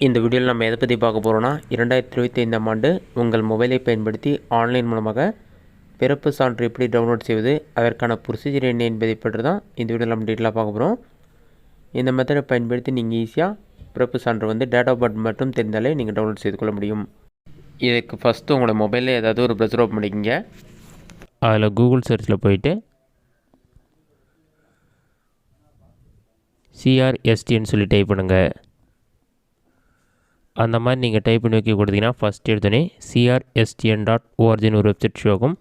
இந்த வீடியோவில் நம்ம எதை பற்றி பார்க்க போகிறோன்னா 2025ஆம் ஆண்டு உங்கள் மொபைலை பயன்படுத்தி ஆன்லைன் மூலமாக பிறப்பு சான்று எப்படி டவுன்லோட் செய்வது, அதற்கான ப்ரொசீஜர் என்ன என்பதை பற்றி தான் இந்த வீடியோவில் நம்ம டீட்டெயிலாக பார்க்க போகிறோம். இந்த மெத்தடை பயன்படுத்தி நீங்கள் ஈஸியாக பிறப்பு சான்று டேட் ஆஃப் பர்த் மட்டும் தெரிந்தாலே நீங்கள் டவுன்லோட் செய்து கொள்ள முடியும். இதுக்கு ஃபஸ்ட்டு உங்களோட மொபைலில் ஏதாவது ஒரு ப்ரௌசர் ஓப்பன் பண்ணிக்கோங்க. அதில் கூகுள் சர்ச்சில் போயிட்டு CRSTன்னு சொல்லி டைப் பண்ணுங்கள். அந்த மாதிரி நீங்கள் டைப் பண்ணி வைக்க கொடுத்தீங்கன்னா ஃபஸ்ட் எடுத்தோடனே CRSTN.orgன்னு ஒரு வெப்சைட் ஷோ ஆகும்.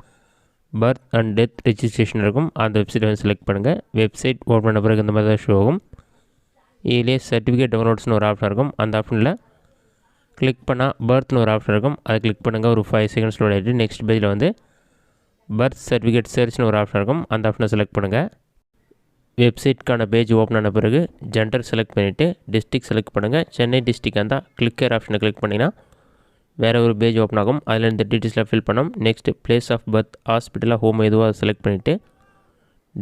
பர்த் அண்ட் டெத் ரெஜிஸ்ட்ரேஷன் இருக்கும். அந்த வெப்சைட்டை செலக்ட் பண்ணுங்கள். வெப்சைட் ஓப்பன் பண்ண பிறகு இந்த மாதிரி தான் ஷோ ஆகும். இதிலே சர்டிஃபிகேட் டவுன்லோட்ஸ்னு ஒரு ஆப்ஷன் இருக்கும். அந்த ஆப்ஷனில் கிளிக் பண்ணால் பர்த்னு ஒரு ஆப்ஷன் இருக்கும். அதை கிளிக் பண்ணுங்கள். ஒரு 5 செகண்ட்ஸ் லோட் ஆகிட்டு நெக்ஸ்ட் பேஜில் பர்த் சர்டிஃபிகேட் சர்ச்னு ஒரு ஆப்ஷன் இருக்கும். அந்த ஆப்ஷனை செலக்ட் பண்ணுங்கள். வெப்சைட்க்கான பேஜ் ஓப்பன் ஆன பிறகு ஜெண்டர் செலக்ட் பண்ணிவிட்டு டிஸ்ட்ரிக்ட் செலக்ட் பண்ணுங்கள். சென்னை டிஸ்ட்ரிக்ட் இருந்தால் கிளிக்கர் ஆப்ஷனை கிளிக் பண்ணிங்கன்னா வேறு ஒரு பேஜ் ஓப்பன் ஆகும். அதில் இந்த டீட்டெயில்ஸ்லாம் ஃபில் பண்ணோம். நெக்ஸ்ட் பிளேஸ் ஆஃப் பர்த், ஹாஸ்பிட்டலாக, ஹோம் எதுவோ அதை செலக்ட் பண்ணிவிட்டு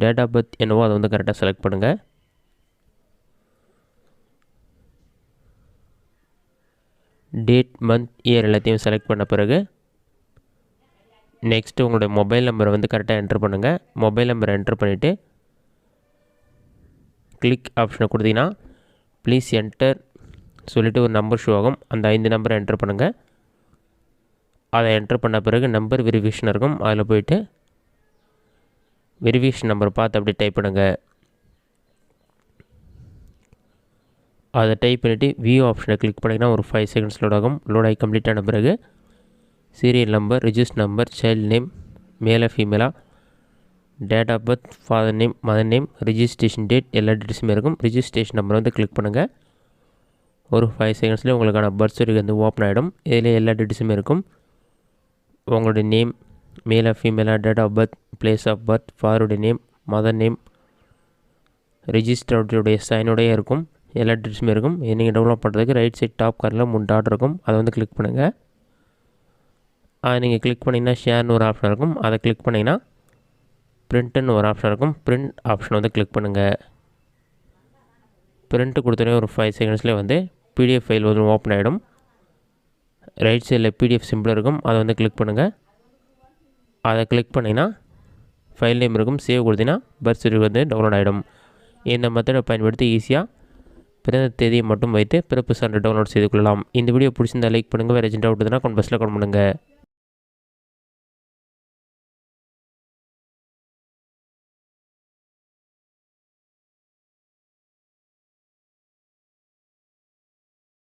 டேட் ஆஃப் பர்த் என்னவோ அதை கரெக்டாக செலக்ட் பண்ணுங்கள். டேட், மந்த், இயர் எல்லாத்தையும் செலக்ட் பண்ண பிறகு நெக்ஸ்ட்டு உங்களுடைய மொபைல் நம்பரை கரெக்டாக என்ட்ரு பண்ணுங்கள். மொபைல் நம்பரை என்ட்ரு பண்ணிவிட்டு கிளிக் ஆப்ஷனை கொடுத்தீங்கன்னா ப்ளீஸ் என்டர் சொல்லிவிட்டு ஒரு நம்பர் ஷோ ஆகும். அந்த 5 நம்பரை என்ட்ரு பண்ணுங்கள். அதை என்ட்ரு பண்ண பிறகு நம்பர் வெரிஃபிகேஷன் இருக்கும். அதில் போய்ட்டு வெரிஃபிகேஷன் நம்பரை பார்த்து அப்படியே டைப் பண்ணுங்கள். அதை டைப் பண்ணிவிட்டு வியூ ஆப்ஷனை கிளிக் பண்ணிங்கன்னா ஒரு 5 செகண்ட்ஸ் லோட் ஆகும். லோட் ஆகி கம்ப்ளீட் ஆன பிறகு serial number, register number, child name, மேலா ஃபீமேலா, date of birth, father name, mother name, registration date எல்லா டீட்டெயில்ஸுமே இருக்கும். ரிஜிஸ்ட்ரேஷன் நம்பர் கிளிக் பண்ணுங்கள். ஒரு 5 செகண்ட்ஸ்லேயே உங்களுக்கான பர்த் சர்டிஃபிகேட் ஓப்பன் ஆகிடும். இதில் எல்லா டீட்டெயில்ஸுமே இருக்கும். உங்களுடைய நேம், மேலா ஃபீமேலா, date of birth, place of birth, ஃபாதருடைய நேம், மதர் நேம், ரிஜிஸ்டருடைய சைனோடையே இருக்கும். எல்லா டீட்டெயில்ஸுமே இருக்கும். இதை நீங்கள் டவுன்லோட் பண்ணுறதுக்கு ரைட் சைட் டாப் கார்னரில் 3 டாட் இருக்கும். அதை கிளிக் பண்ணுங்கள். அதை நீங்கள் கிளிக் பண்ணிங்கன்னா ஷேர்னு ஒரு ஆப்ஷன் இருக்கும். அதை கிளிக் பண்ணிங்கன்னா பிரிண்ட்டுன்னு ஒரு ஆப்ஷன் இருக்கும். பிரிண்ட் ஆப்ஷனை கிளிக் பண்ணுங்கள். பிரிண்ட்டு கொடுத்தோடனே ஒரு 5 செகண்ட்ஸ்லேயே PDF ஃபைல் ஓப்பன் ஆகிடும். ரைட் சைடில் PDF சிம்பிள் இருக்கும். அதை கிளிக் பண்ணுங்கள். அதை கிளிக் பண்ணிங்கன்னா ஃபைல் நேம் இருக்கும். சேவ் கொடுத்தீங்கன்னா பர்த் சர்டிஃபிகேட் டவுன்லோட் ஆகிடும். இந்த மெத்தடை பயன்படுத்தி ஈஸியாக பிறந்த தேதியை மட்டும் வைத்து பிறப்பு சான்று டவுன்லோட் செய்து கொள்ளலாம். இந்த வீடியோ பிடிச்சிருந்தால் லைக் பண்ணுங்கள். வேறு டவுட் இருந்தால் கமெண்ட் பாக்ஸில் கமெண்ட் பண்ணுங்கள்.